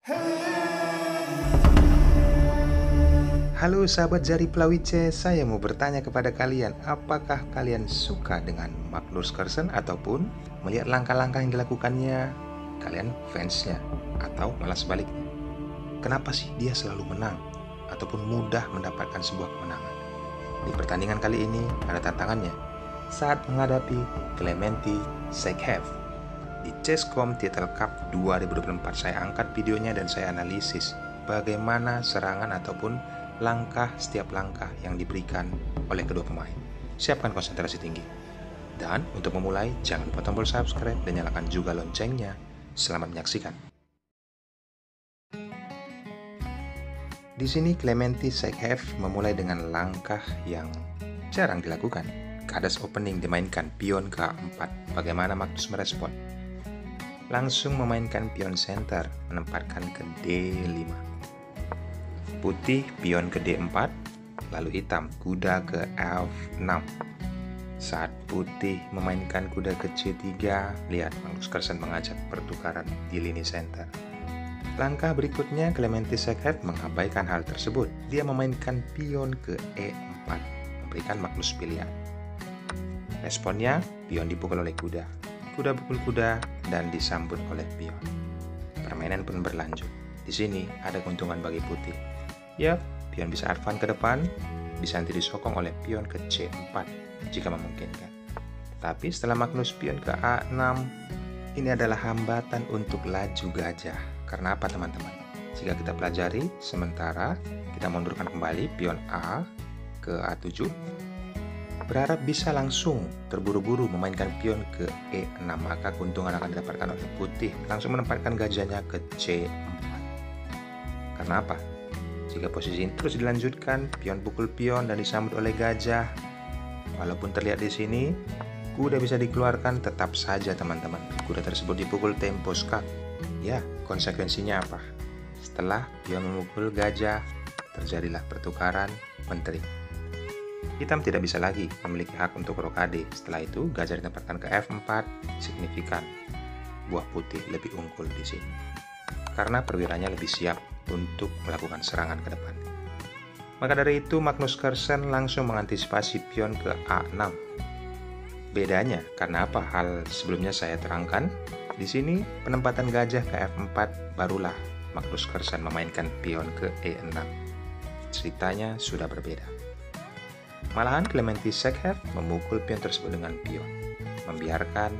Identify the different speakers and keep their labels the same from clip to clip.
Speaker 1: Halo sahabat Jari Plawice, saya mau bertanya kepada kalian, apakah kalian suka dengan Magnus Carlsen ataupun melihat langkah-langkah yang dilakukannya, kalian fansnya, atau malah sebaliknya? Kenapa sih dia selalu menang ataupun mudah mendapatkan sebuah kemenangan? Di pertandingan kali ini ada tantangannya saat menghadapi Clementi Seghef. Di Chesscom Title Cup 2024 saya angkat videonya dan saya analisis bagaimana serangan ataupun setiap langkah yang diberikan oleh kedua pemain. Siapkan konsentrasi tinggi. Dan untuk memulai, jangan lupa tombol subscribe dan nyalakan juga loncengnya. Selamat menyaksikan. Di sini Clementi Seghef memulai dengan langkah yang jarang dilakukan. Kadas opening dimainkan pion ke-4. Bagaimana Magnus merespon? Langsung memainkan pion center, menempatkan ke D5. Putih pion ke D4, lalu hitam kuda ke F6. Saat putih memainkan kuda ke C3, lihat Magnus Carlsen mengajak pertukaran di lini center. Langkah berikutnya Clementi Seghef mengabaikan hal tersebut. Dia memainkan pion ke E4, memberikan Magnus pilihan. Responnya, pion dipukul oleh kuda. Kuda pukul kuda dan disambut oleh pion. Permainan pun berlanjut. Di sini ada keuntungan bagi putih. Ya, pion bisa advance ke depan, bisa nanti disokong oleh pion ke C4 jika memungkinkan. Tapi setelah Magnus pion ke A6, ini adalah hambatan untuk laju gajah. Karena apa teman-teman? Jika kita pelajari, sementara kita mundurkan kembali pion A ke A7, berharap bisa langsung terburu-buru memainkan pion ke E6, maka keuntungan akan didapatkan oleh putih, langsung menempatkan gajahnya ke C4. Karena apa? Jika posisi ini terus dilanjutkan, pion pukul pion dan disambut oleh gajah, walaupun terlihat di sini, kuda bisa dikeluarkan, tetap saja teman-teman, kuda tersebut dipukul tempo skak. Ya, konsekuensinya apa? Setelah pion memukul gajah, terjadilah pertukaran menteri. Hitam tidak bisa lagi memiliki hak untuk rokade. Setelah itu, gajah ditempatkan ke F4, signifikan buah putih lebih unggul di sini. Karena perwiranya lebih siap untuk melakukan serangan ke depan. Maka dari itu, Magnus Carlsen langsung mengantisipasi pion ke A6. Bedanya, karena apa hal sebelumnya saya terangkan? Di sini, penempatan gajah ke F4 barulah Magnus Carlsen memainkan pion ke E6. Ceritanya sudah berbeda. Malahan Clementi Seghef memukul pion tersebut dengan pion, membiarkan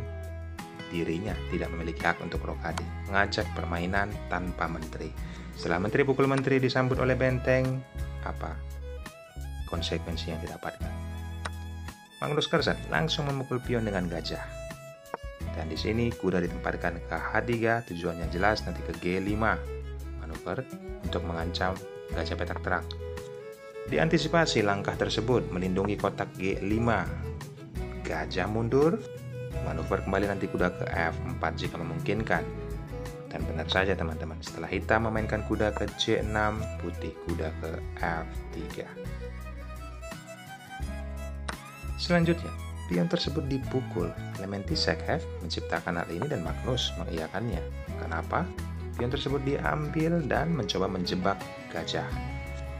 Speaker 1: dirinya tidak memiliki hak untuk rokade, mengajak permainan tanpa menteri. Setelah menteri pukul menteri disambut oleh benteng, apa konsekuensi yang didapatkan? Magnus Carlsen langsung memukul pion dengan gajah. Dan di sini kuda ditempatkan ke H3, tujuannya jelas nanti ke G5, manuver untuk mengancam gajah petak terang. Diantisipasi langkah tersebut melindungi kotak G5. Gajah mundur, manuver kembali nanti kuda ke F4 jika memungkinkan. Dan benar saja teman-teman, setelah hitam memainkan kuda ke C6, putih kuda ke F3. Selanjutnya, pion tersebut dipukul. Clementi Seghef menciptakan hal ini dan Magnus mengiyakannya. Kenapa? Pion tersebut diambil dan mencoba menjebak gajah.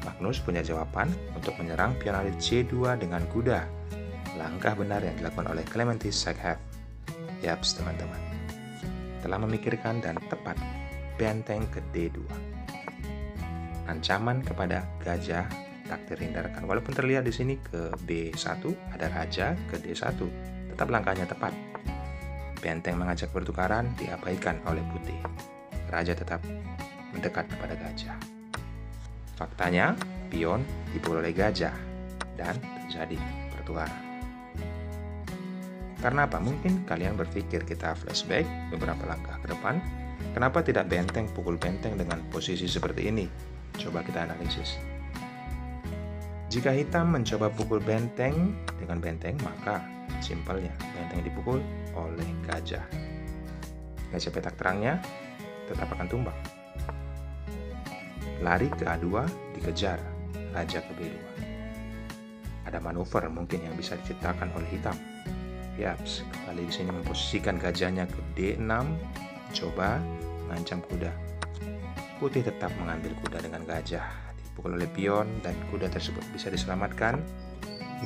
Speaker 1: Magnus punya jawaban untuk menyerang pion alit C2 dengan kuda. Langkah benar yang dilakukan oleh Clementi Seghef. Yaps teman-teman, telah memikirkan dan tepat, benteng ke D2. Ancaman kepada gajah tak terhindarkan. Walaupun terlihat di sini ke B1 ada raja, ke D1 tetap langkahnya tepat. Benteng mengajak pertukaran diabaikan oleh putih. Raja tetap mendekat kepada gajah. Faktanya, pion dipukul oleh gajah dan terjadi pertukaran. Karena apa? Mungkin kalian berpikir kita flashback beberapa langkah ke depan. Kenapa tidak benteng pukul benteng dengan posisi seperti ini? Coba kita analisis. Jika hitam mencoba pukul benteng dengan benteng, maka simpelnya benteng dipukul oleh gajah. Gajah petak terangnya tetap akan tumbang. Lari ke A2 dikejar, raja ke B2. Ada manuver mungkin yang bisa diciptakan oleh hitam. Yaps, kembali di sini memposisikan gajahnya ke D6, coba mengancam kuda. Putih tetap mengambil kuda dengan gajah. Dipukul oleh pion dan kuda tersebut bisa diselamatkan.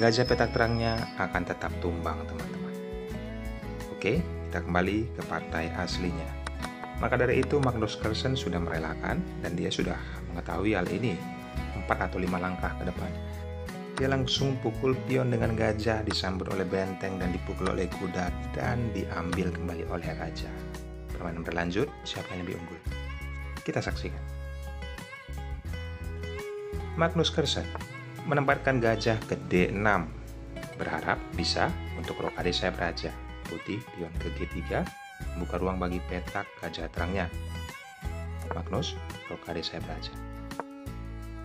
Speaker 1: Gajah petak terangnya akan tetap tumbang, teman-teman. Oke, kita kembali ke partai aslinya. Maka dari itu Magnus Carlsen sudah merelakan dan dia sudah mengetahui hal ini 4 atau 5 langkah ke depan. Dia langsung pukul pion dengan gajah, disambut oleh benteng dan dipukul oleh kuda dan diambil kembali oleh raja. Permainan berlanjut, siapa yang lebih unggul? Kita saksikan. Magnus Carlsen menempatkan gajah ke D6, berharap bisa untuk rokade sayap raja. Putih pion ke G3, membuka ruang bagi petak gajah terangnya. Magnus rokade sayap raja.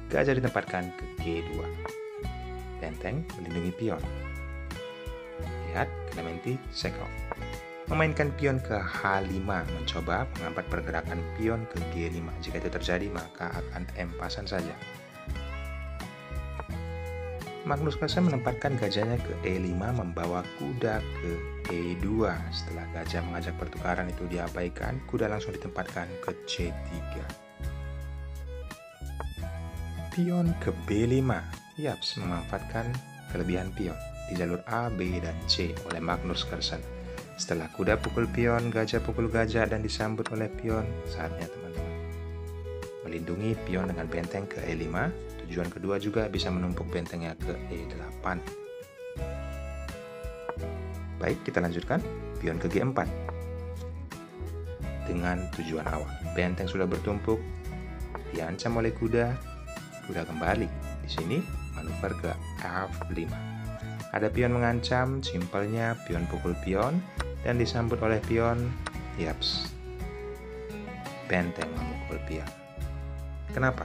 Speaker 1: Gajah ditempatkan ke G2. Benteng melindungi pion. Lihat Clementi Chekhov memainkan pion ke H5, mencoba menghambat pergerakan pion ke G5. Jika itu terjadi, maka akan empasan saja. Magnus Carlsen menempatkan gajahnya ke E5, membawa kuda ke E2. Setelah gajah mengajak pertukaran itu diabaikan, kuda langsung ditempatkan ke C3. Pion ke B5. Yaps, memanfaatkan kelebihan pion di jalur A, B, dan C oleh Magnus Carlsen. Setelah kuda pukul pion, gajah pukul gajah dan disambut oleh pion. Saatnya teman-teman melindungi pion dengan benteng ke E5. Tujuan kedua juga bisa menumpuk bentengnya ke E8. Baik, kita lanjutkan. Pion ke G4. Dengan tujuan awal, benteng sudah bertumpuk, diancam oleh kuda. Kuda kembali. Di sini manuver ke F5. Ada pion mengancam, simpelnya pion pukul pion dan disambut oleh pion. Yaps, benteng memukul pion. Kenapa?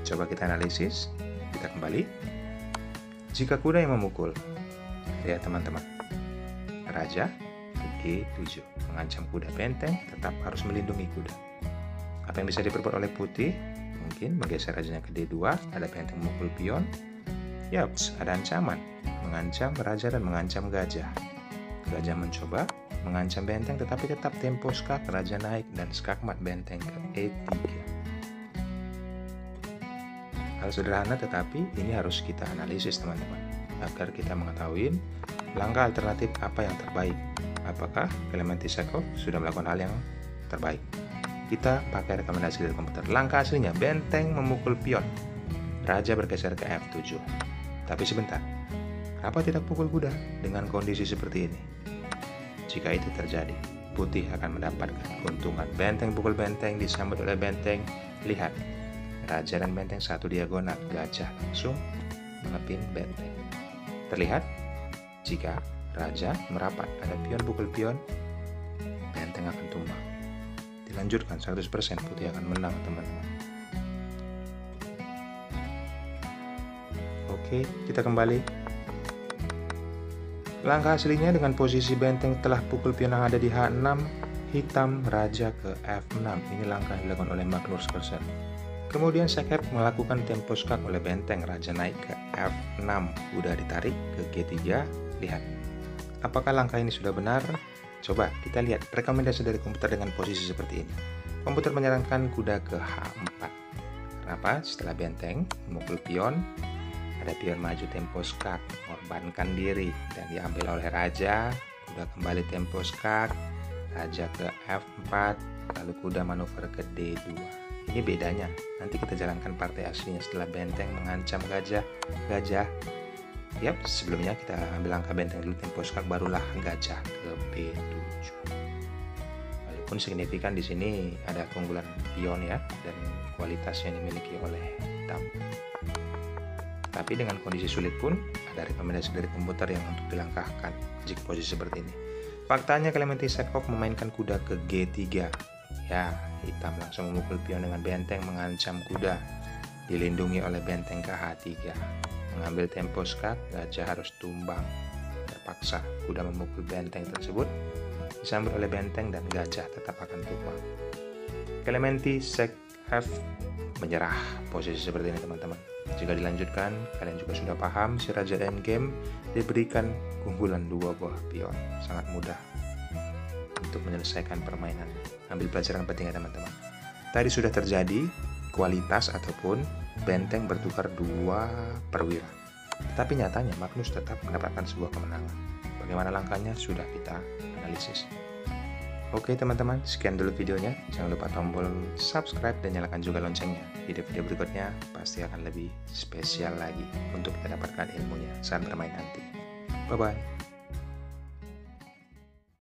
Speaker 1: Coba kita analisis. Kita kembali. Jika kuda yang memukul, lihat teman-teman, raja ke G7 mengancam kuda. Benteng tetap harus melindungi kuda. Apa yang bisa diperbuat oleh putih? Mungkin menggeser rajanya ke D2. Ada benteng memukul pion. Yaps, ada ancaman, mengancam raja dan mengancam gajah. Gajah mencoba mengancam benteng, tetapi tetap tempo skak, raja naik dan skakmat benteng ke E3. Hal sederhana, tetapi ini harus kita analisis teman-teman, agar kita mengetahui langkah alternatif apa yang terbaik. Apakah Clementi Chekhov sudah melakukan hal yang terbaik? Kita pakai rekomendasi dari komputer. Langkah aslinya, benteng memukul pion, raja bergeser ke F7. Tapi sebentar, kenapa tidak pukul kuda dengan kondisi seperti ini? Jika itu terjadi, putih akan mendapatkan keuntungan. Benteng pukul benteng, disambut oleh benteng. Lihat, raja dan benteng satu diagonal. Gajah langsung mengepin benteng. Terlihat, jika raja merapat, ada pion pukul pion, benteng akan tumbang. Dilanjutkan 100%, putih akan menang teman-teman. Oke, kita kembali. Langkah aslinya dengan posisi benteng telah pukul pion yang ada di H6, hitam raja ke F6. Ini langkah yang dilakukan oleh Magnus Carlsen. Kemudian Chekhov melakukan tempo skak oleh benteng, raja naik ke F6, kuda ditarik ke G3. Lihat, apakah langkah ini sudah benar? Coba kita lihat rekomendasi dari komputer dengan posisi seperti ini. Komputer menyarankan kuda ke H4. Kenapa? Setelah benteng memukul pion, ada pion maju tempo skak, mengorbankan diri dan diambil oleh raja. Kuda kembali tempo skak, raja ke F4, lalu kuda manuver ke D2. Ini bedanya. Nanti kita jalankan partai aslinya. Setelah benteng mengancam gajah. Yap, sebelumnya kita ambil langkah benteng dulu tempo skak, barulah gajah ke B7. Walaupun signifikan di sini ada keunggulan pion ya, dan kualitas yang dimiliki oleh hitam. Tapi dengan kondisi sulit pun ada rekomendasi dari komputer yang untuk dilangkahkan jika posisi seperti ini. Faktanya Clementi Chekhov memainkan kuda ke G3. Ya, hitam langsung memukul pion dengan benteng mengancam kuda. Dilindungi oleh benteng ke H3. Mengambil tempo skak, gajah harus tumbang. Terpaksa kuda memukul benteng tersebut, disambut oleh benteng dan gajah tetap akan tumbang. Clementi Chekhov menyerah posisi seperti ini teman-teman. Jika dilanjutkan, kalian juga sudah paham si raja endgame diberikan keunggulan 2 buah pion. Sangat mudah untuk menyelesaikan permainan. Ambil pelajaran penting ya teman-teman. Tadi sudah terjadi kualitas ataupun benteng bertukar 2 perwira. Tetapi nyatanya Magnus tetap mendapatkan sebuah kemenangan. Bagaimana langkahnya sudah kita analisis. Oke teman-teman, sekian dulu videonya. Jangan lupa tombol subscribe dan nyalakan juga loncengnya. Video-video berikutnya pasti akan lebih spesial lagi untuk kita dapatkan ilmunya saat bermain nanti. Bye-bye.